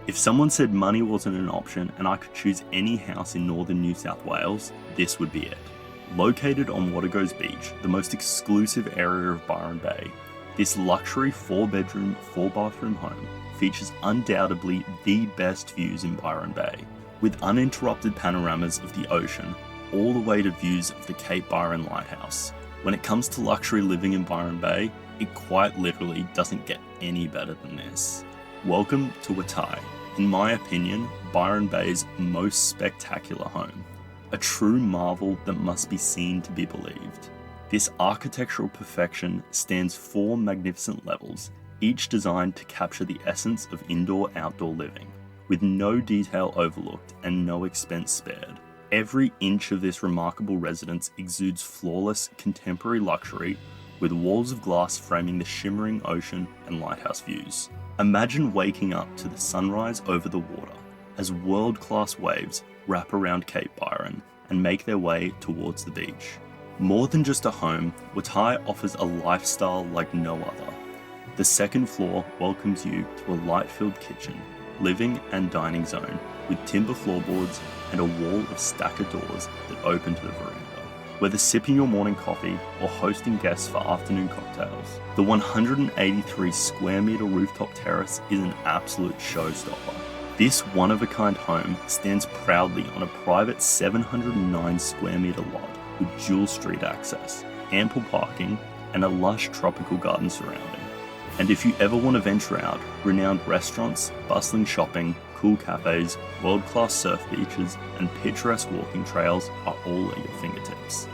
If someone said money wasn't an option and I could choose any house in northern New South Wales, this would be it. Located on Wategos Beach, the most exclusive area of Byron Bay, this luxury 4-bedroom, 4-bathroom home features undoubtedly the best views in Byron Bay, with uninterrupted panoramas of the ocean all the way to views of the Cape Byron lighthouse. When it comes to luxury living in Byron Bay, it quite literally doesn't get any better than this. Welcome to Wategos, in my opinion, Byron Bay's most spectacular home. A true marvel that must be seen to be believed. This architectural perfection stands 4 magnificent levels, each designed to capture the essence of indoor-outdoor living, with no detail overlooked and no expense spared. Every inch of this remarkable residence exudes flawless, contemporary luxury, with walls of glass framing the shimmering ocean and lighthouse views. Imagine waking up to the sunrise over the water, as world-class waves wrap around Cape Byron and make their way towards the beach. More than just a home, Wategos offers a lifestyle like no other. The second floor welcomes you to a light-filled kitchen, living and dining zone with timber floorboards and a wall of stacker doors that open to the veranda. Whether sipping your morning coffee or hosting guests for afternoon cocktails, the 183 square meter rooftop terrace is an absolute showstopper. This one-of-a-kind home stands proudly on a private 709 square meter lot with dual street access, ample parking, and a lush tropical garden surrounding. And if you ever want to venture out, renowned restaurants, bustling shopping, cool cafes, world-class surf beaches, and picturesque walking trails are all at your fingertips.